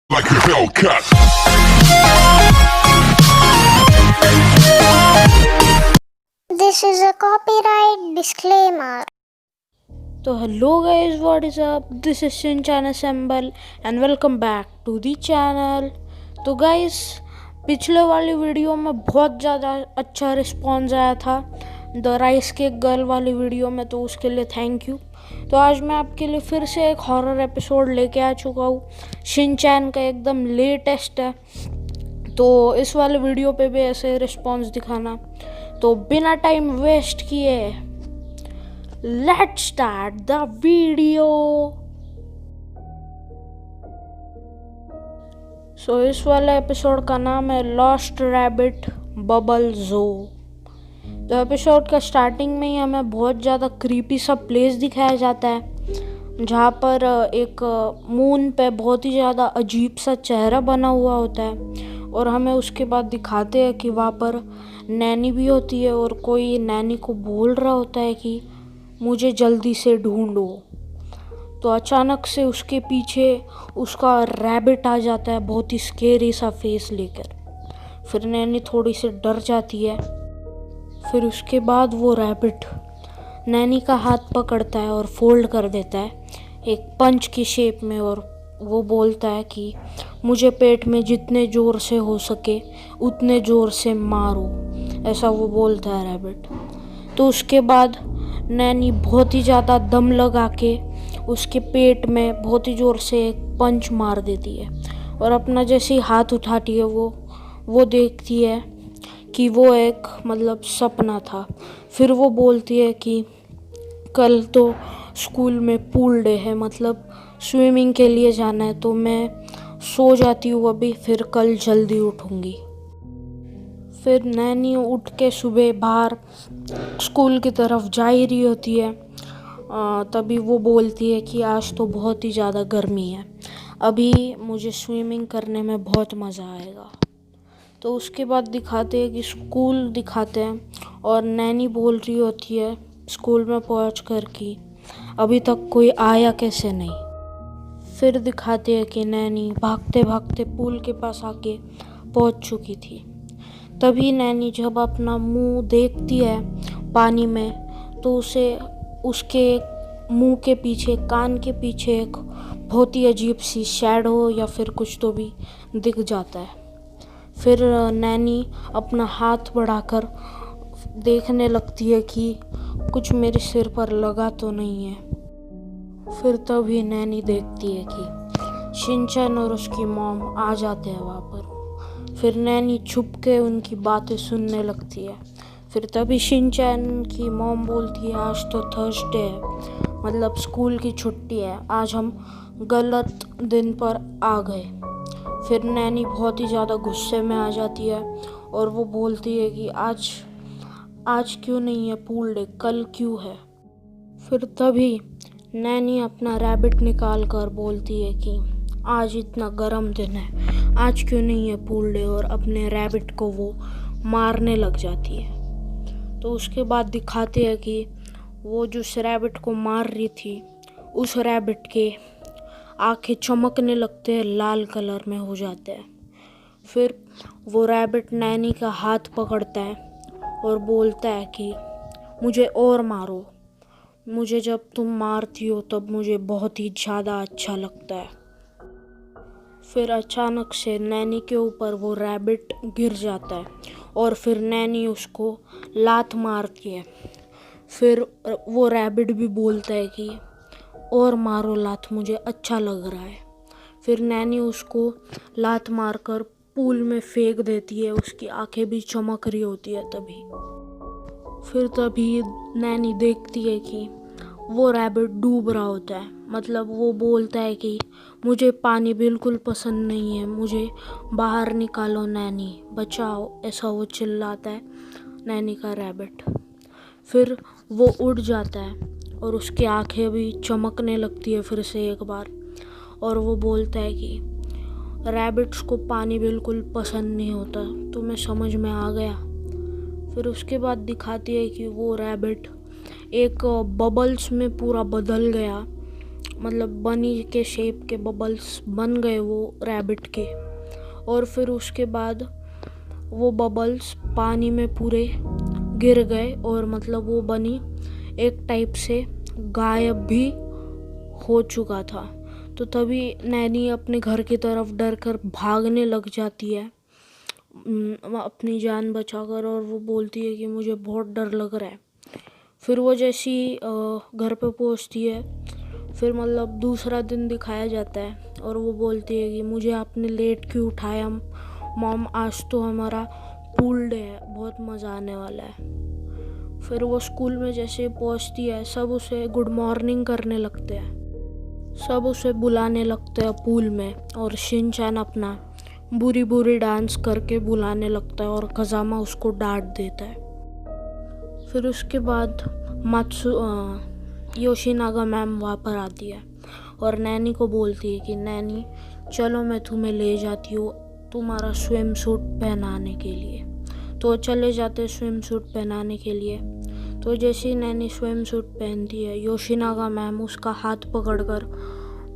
like a Hellcat. This is a copyright disclaimer. तो hello guys, what is up, this is Shinchan assemble and welcome back to the channel. तो guys, पिछले वाली video में बहुत ज़्यादा अच्छा response आया था द राइस केक गर्ल वाली वीडियो में, तो उसके लिए थैंक यू। तो आज मैं आपके लिए फिर से एक हॉरर एपिसोड लेके आ चुका हूँ। शिनचैन का एकदम लेटेस्ट है, तो इस वाले वीडियो पे भी ऐसे रिस्पॉन्स दिखाना। तो बिना टाइम वेस्ट किए लेट्स स्टार्ट द वीडियो। सो इस वाले एपिसोड का नाम है लॉस्ट रैबिट बबल जो। तो एपिसोड का स्टार्टिंग में ही हमें बहुत ज़्यादा क्रीपी सा प्लेस दिखाया जाता है, जहाँ पर एक मून पे बहुत ही ज़्यादा अजीब सा चेहरा बना हुआ होता है, और हमें उसके बाद दिखाते हैं कि वहाँ पर नैनी भी होती है, और कोई नैनी को बोल रहा होता है कि मुझे जल्दी से ढूंढो। तो अचानक से उसके पीछे उसका रैबिट आ जाता है, बहुत ही स्केरी सा फेस लेकर। फिर नैनी थोड़ी सी डर जाती है। फिर उसके बाद वो रैबिट नैनी का हाथ पकड़ता है और फोल्ड कर देता है एक पंच की शेप में, और वो बोलता है कि मुझे पेट में जितने ज़ोर से हो सके उतने ज़ोर से मारो, ऐसा वो बोलता है रैबिट। तो उसके बाद नैनी बहुत ही ज़्यादा दम लगा के उसके पेट में बहुत ही ज़ोर से एक पंच मार देती है, और अपना जैसे ही हाथ उठाती है वो देखती है कि वो एक सपना था। फिर वो बोलती है कि कल तो स्कूल में पूल डे है, स्विमिंग के लिए जाना है, तो मैं सो जाती हूँ अभी, फिर कल जल्दी उठूँगी। फिर नैनी उठ के सुबह बाहर स्कूल की तरफ जा ही रही होती है। तभी वो बोलती है कि आज तो बहुत ही ज़्यादा गर्मी है, अभी मुझे स्विमिंग करने में बहुत मज़ा आएगा। तो उसके बाद दिखाते हैं कि स्कूल दिखाते हैं, और नैनी बोल रही होती है स्कूल में पहुँच कर कि अभी तक कोई आया कैसे नहीं। फिर दिखाते हैं कि नैनी भागते भागते पूल के पास आके पहुँच चुकी थी। तभी नैनी जब अपना मुंह देखती है पानी में, तो उसे उसके मुंह के पीछे, कान के पीछे एक बहुत ही अजीब सी शैडो या फिर कुछ तो भी दिख जाता है। फिर नैनी अपना हाथ बढ़ाकर देखने लगती है कि कुछ मेरे सिर पर लगा तो नहीं है। फिर तभी नैनी देखती है कि शिनचैन और उसकी मॉम आ जाते हैं वहाँ पर। फिर नैनी छुप के उनकी बातें सुनने लगती है। फिर तभी शिनचैन की मॉम बोलती है आज तो थर्सडे है, स्कूल की छुट्टी है, आज हम गलत दिन पर आ गए। फिर नैनी बहुत ही ज़्यादा गुस्से में आ जाती है, और वो बोलती है कि आज क्यों नहीं है पूल डे, कल क्यों है। फिर तभी नैनी अपना रैबिट निकाल कर बोलती है कि आज इतना गर्म दिन है, आज क्यों नहीं है पूल डे, और अपने रैबिट को वो मारने लग जाती है। तो उसके बाद दिखाते हैं कि वो जिस रैबिट को मार रही थी, उस रैबिट के आंखें चमकने लगते हैं, लाल कलर में हो जाते हैं। फिर वो रैबिट नैनी का हाथ पकड़ता है और बोलता है कि मुझे और मारो, मुझे जब तुम मारती हो तब मुझे बहुत ही ज़्यादा अच्छा लगता है। फिर अचानक से नैनी के ऊपर वो रैबिट गिर जाता है, और फिर नैनी उसको लात मारती है। फिर वो रैबिट भी बोलता है कि और मारो लात, मुझे अच्छा लग रहा है। फिर नैनी उसको लात मारकर पूल में फेंक देती है, उसकी आंखें भी चमक रही होती है तभी। फिर तभी नैनी देखती है कि वो रैबिट डूब रहा होता है, वो बोलता है कि मुझे पानी बिल्कुल पसंद नहीं है, मुझे बाहर निकालो नैनी, बचाओ, ऐसा वो चिल्लाता है नैनी का रैबिट। फिर वो उड़ जाता है, और उसकी आंखें भी चमकने लगती है फिर से एक बार, और वो बोलता है कि रैबिट्स को पानी बिल्कुल पसंद नहीं होता, तुम्हें समझ में आ गया। फिर उसके बाद दिखाती है कि वो रैबिट एक बबल्स में पूरा बदल गया, मतलब बनी के शेप के बबल्स बन गए वो रैबिट के। और फिर उसके बाद वो बबल्स पानी में पूरे गिर गए और मतलब वो बनी एक टाइप से गायब भी हो चुका था। तो तभी नैनी अपने घर की तरफ डर कर भागने लग जाती है अपनी जान बचाकर, और वो बोलती है कि मुझे बहुत डर लग रहा है। फिर वो जैसी घर पे पहुंचती है, फिर मतलब दूसरा दिन दिखाया जाता है और वो बोलती है कि मुझे आपने लेट क्यों उठाया मॉम, आज तो हमारा पूल डे है, बहुत मज़ा आने वाला है। फिर वो स्कूल में जैसे पहुंचती है, सब उसे गुड मॉर्निंग करने लगते हैं, सब उसे बुलाने लगते हैं पूल में, और शिनचैन अपना बुरी बुरी डांस करके बुलाने लगता है और कज़ामा उसको डांट देता है। फिर उसके बाद योशिनागा मैम वहाँ पर आती है और नैनी को बोलती है कि नैनी चलो मैं तुम्हें ले जाती हूँ तुम्हारा स्विम सूट पहनाने के लिए। तो चले जाते स्विम सूट पहनाने के लिए। तो जैसे ही नैनी स्विम सूट पहनती है, योशिनागा मैम उसका हाथ पकड़कर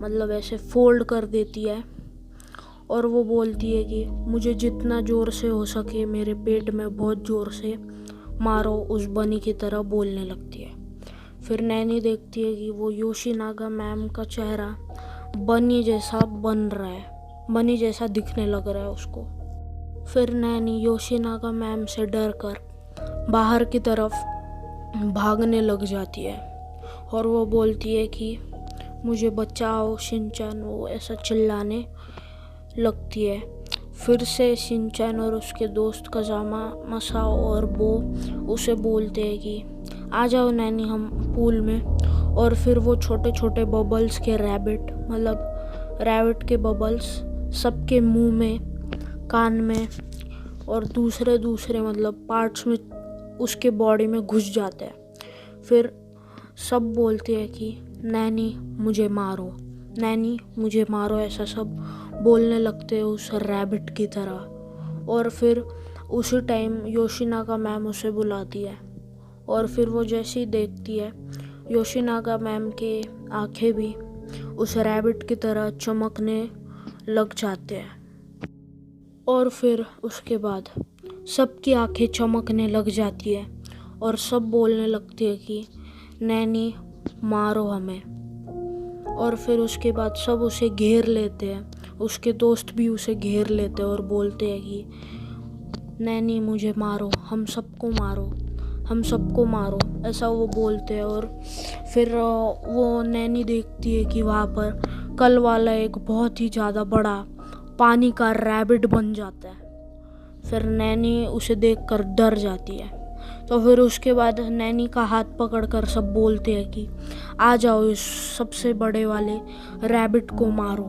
मतलब ऐसे फोल्ड कर देती है और वो बोलती है कि मुझे जितना ज़ोर से हो सके मेरे पेट में बहुत ज़ोर से मारो, उस बनी की तरह बोलने लगती है। फिर नैनी देखती है कि वो योशिनागा मैम का चेहरा बनी जैसा बन रहा है, बनी जैसा दिखने लग रहा है उसको। फिर नैनी योशिनागा मैम से डर कर बाहर की तरफ भागने लग जाती है और वो बोलती है कि मुझे बचाओ शिनचैन, वो ऐसा चिल्लाने लगती है। फिर से शिनचैन और उसके दोस्त कज़ामा, मसाओ और बो उसे बोलते हैं कि आ जाओ नैनी हम पूल में। और फिर वो छोटे छोटे बबल्स के रैबिट के बबल्स सबके मुंह में, कान में और दूसरे मतलब पार्ट्स में उसके बॉडी में घुस जाते हैं। फिर सब बोलते हैं कि नैनी मुझे मारो, नैनी मुझे मारो, ऐसा सब बोलने लगते हैं उस रैबिट की तरह। और फिर उसी टाइम योशिनागा मैम उसे बुलाती है और फिर वो जैसे ही देखती है, योशिनागा मैम के आंखें भी उस रैबिट की तरह चमकने लग जाते हैं। और फिर उसके बाद सबकी आंखें चमकने लग जाती है और सब बोलने लगती है कि नैनी मारो हमें। और फिर उसके बाद सब उसे घेर लेते हैं, उसके दोस्त भी उसे घेर लेते हैं और बोलते हैं कि नैनी मुझे मारो, हम सबको मारो, हम सबको मारो, ऐसा वो बोलते हैं। और फिर वो नैनी देखती है कि वहाँ पर कल वाला एक बहुत ही ज़्यादा बड़ा पानी का रैबिट बन जाता है। फिर नैनी उसे देखकर डर जाती है। तो फिर उसके बाद नैनी का हाथ पकड़कर सब बोलते हैं कि आ जाओ इस सबसे बड़े वाले रैबिट को मारो।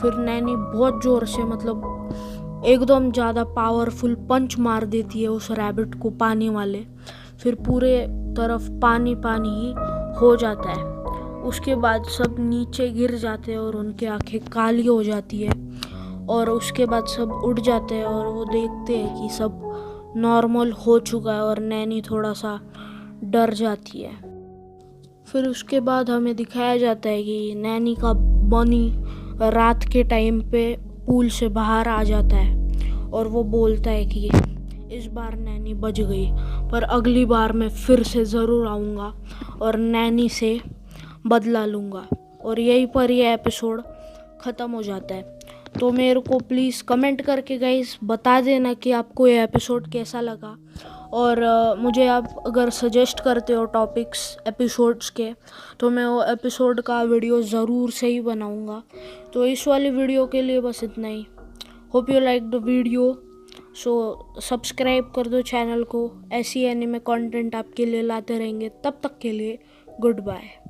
फिर नैनी बहुत ज़ोर से मतलब एकदम ज़्यादा पावरफुल पंच मार देती है उस रैबिट को, पानी वाले। फिर पूरे तरफ पानी पानी ही हो जाता है। उसके बाद सब नीचे गिर जाते हैं और उनकी आंखें काली हो जाती है। और उसके बाद सब उठ जाते हैं और वो देखते हैं कि सब नॉर्मल हो चुका है और नैनी थोड़ा सा डर जाती है। फिर उसके बाद हमें दिखाया जाता है कि नैनी का बनी रात के टाइम पे पूल से बाहर आ जाता है और वो बोलता है कि इस बार नैनी बच गई, पर अगली बार मैं फिर से ज़रूर आऊँगा और नैनी से बदला लूँगा। और यहीं पर यह एपिसोड ख़त्म हो जाता है। तो मेरे को प्लीज़ कमेंट करके गाइस बता देना कि आपको ये एपिसोड कैसा लगा। और मुझे आप अगर सजेस्ट करते हो टॉपिक्स एपिसोड्स के, तो मैं वो एपिसोड का वीडियो ज़रूर से ही बनाऊँगा। तो इस वाली वीडियो के लिए बस इतना ही। Hope you like the video, so subscribe कर दो चैनल को। ऐसी एनीमे कंटेंट आपके लिए लाते रहेंगे। तब तक के लिए गुड बाय।